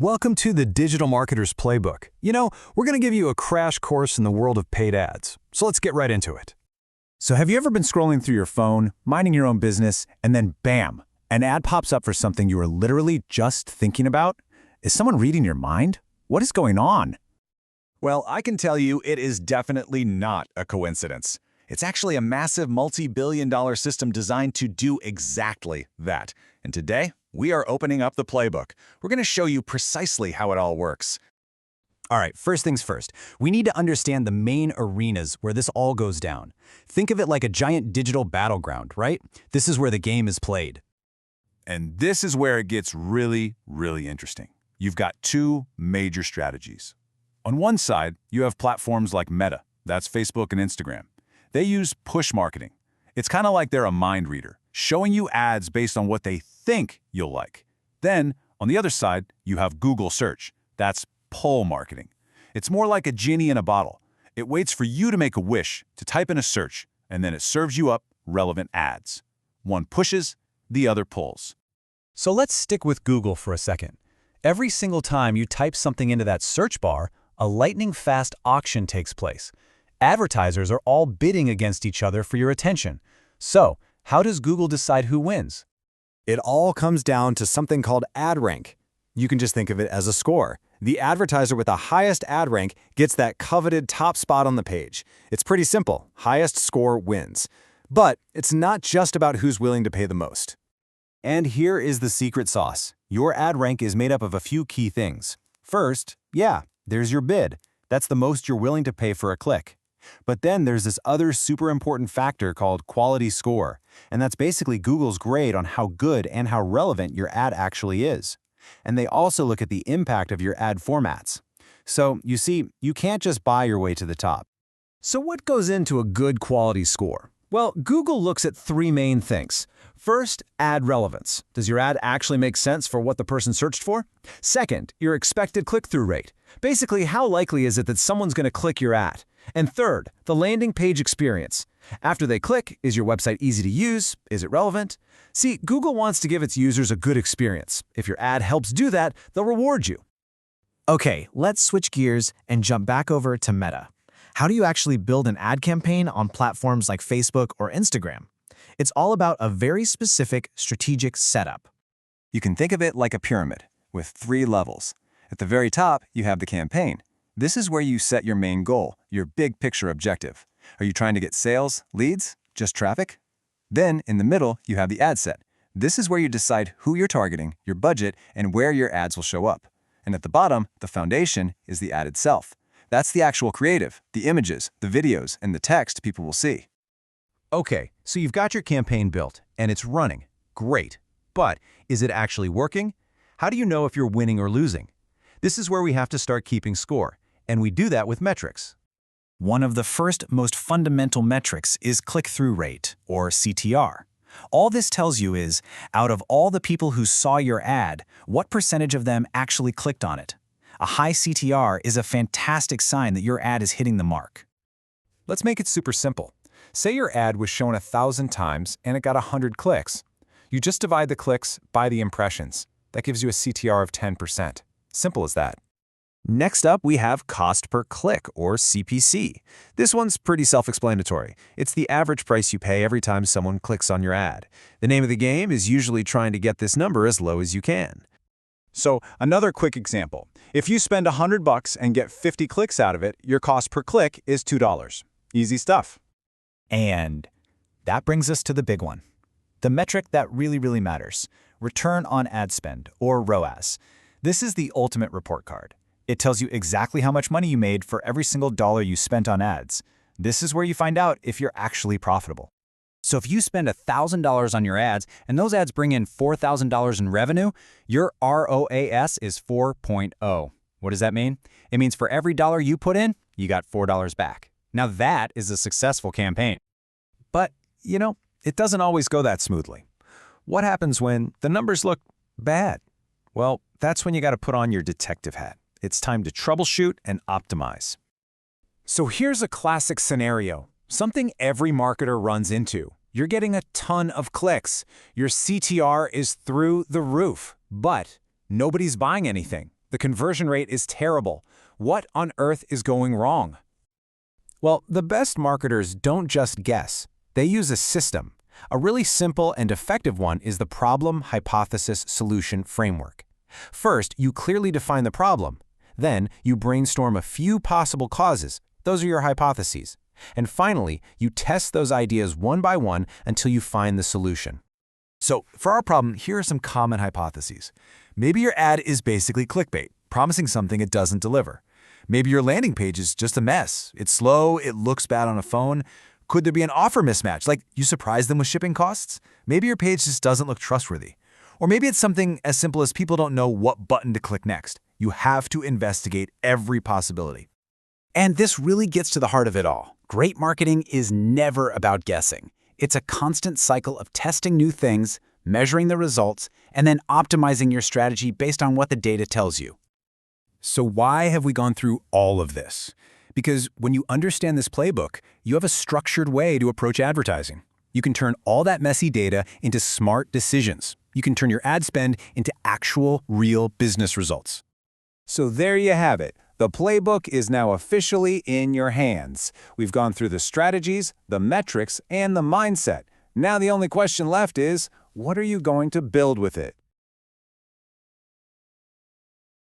Welcome to the Digital Marketer's Playbook. We're going to give you a crash course in the world of paid ads. So let's get right into it. So have you ever been scrolling through your phone, minding your own business, and then bam, an ad pops up for something you were literally just thinking about? Is someone reading your mind? What is going on? Well, I can tell you it is definitely not a coincidence. It's actually a massive multi-billion-dollar system designed to do exactly that. And today, we are opening up the playbook. We're going to show you precisely how it all works. All right, first things first. We need to understand the main arenas where this all goes down. Think of it like a giant digital battleground, right? This is where the game is played. And this is where it gets really, really interesting. You've got two major strategies. On one side, you have platforms like Meta. That's Facebook and Instagram. They use push marketing. It's kind of like they're a mind reader, showing you ads based on what they think you'll like. Then, on the other side, you have Google Search. That's pull marketing. It's more like a genie in a bottle. It waits for you to make a wish, to type in a search, and then it serves you up relevant ads. One pushes, the other pulls. So let's stick with Google for a second. Every single time you type something into that search bar, a lightning-fast auction takes place. Advertisers are all bidding against each other for your attention. So, how does Google decide who wins? It all comes down to something called ad rank. You can just think of it as a score. The advertiser with the highest ad rank gets that coveted top spot on the page. It's pretty simple. Highest score wins. But it's not just about who's willing to pay the most. And here is the secret sauce. Your ad rank is made up of a few key things. First, there's your bid. That's the most you're willing to pay for a click. But then there's this other super important factor called quality score, and that's basically Google's grade on how good and how relevant your ad actually is. And they also look at the impact of your ad formats. So, you see, you can't just buy your way to the top. So what goes into a good quality score? Well, Google looks at three main things. First, ad relevance. Does your ad actually make sense for what the person searched for? Second, your expected click-through rate. Basically, how likely is it that someone's going to click your ad? And third, the landing page experience. After they click, is your website easy to use? Is it relevant? See, Google wants to give its users a good experience. If your ad helps do that, they'll reward you. Okay, let's switch gears and jump back over to Meta. How do you actually build an ad campaign on platforms like Facebook or Instagram? It's all about a very specific strategic setup. You can think of it like a pyramid with 3 levels. At the very top, you have the campaign. This is where you set your main goal, your big picture objective. Are you trying to get sales, leads, just traffic? Then, in the middle, you have the ad set. This is where you decide who you're targeting, your budget, and where your ads will show up. And at the bottom, the foundation, is the ad itself. That's the actual creative, the images, the videos, and the text people will see. Okay, so you've got your campaign built, and it's running. Great. But is it actually working? How do you know if you're winning or losing? This is where we have to start keeping score, and we do that with metrics. One of the first most fundamental metrics is click-through rate, or CTR. All this tells you is, out of all the people who saw your ad, what percentage of them actually clicked on it? A high CTR is a fantastic sign that your ad is hitting the mark. Let's make it super simple. Say your ad was shown 1,000 times and it got 100 clicks. You just divide the clicks by the impressions. That gives you a CTR of 10%. Simple as that. Next up, we have cost per click, or CPC. This one's pretty self-explanatory. It's the average price you pay every time someone clicks on your ad. The name of the game is usually trying to get this number as low as you can. So, another quick example. If you spend $100 and get 50 clicks out of it, your cost per click is $2. Easy stuff. And that brings us to the big one. The metric that really matters. Return on ad spend, or ROAS. This is the ultimate report card. It tells you exactly how much money you made for every single dollar you spent on ads. This is where you find out if you're actually profitable. So if you spend $1,000 on your ads and those ads bring in $4,000 in revenue, your ROAS is 4.0. What does that mean? It means for every dollar you put in, you got $4 back. Now that is a successful campaign. But, it doesn't always go that smoothly. What happens when the numbers look bad? Well, that's when you got to put on your detective hat. It's time to troubleshoot and optimize. So here's a classic scenario, something every marketer runs into. You're getting a ton of clicks. Your CTR is through the roof, but nobody's buying anything. The conversion rate is terrible. What on earth is going wrong? Well, the best marketers don't just guess. They use a system. A really simple and effective one is the problem, hypothesis, solution framework. First, you clearly define the problem. Then, you brainstorm a few possible causes. Those are your hypotheses. And finally, you test those ideas one by one until you find the solution. So, for our problem, here are some common hypotheses. Maybe your ad is basically clickbait, promising something it doesn't deliver. Maybe your landing page is just a mess. It's slow, it looks bad on a phone. Could there be an offer mismatch, like you surprise them with shipping costs? Maybe your page just doesn't look trustworthy. Or maybe it's something as simple as people don't know what button to click next. You have to investigate every possibility. And this really gets to the heart of it all. Great marketing is never about guessing. It's a constant cycle of testing new things, measuring the results, and then optimizing your strategy based on what the data tells you. So why have we gone through all of this? Because when you understand this playbook, you have a structured way to approach advertising. You can turn all that messy data into smart decisions. You can turn your ad spend into actual, real business results. So there you have it. The playbook is now officially in your hands. We've gone through the strategies, the metrics, and the mindset. Now the only question left is, what are you going to build with it?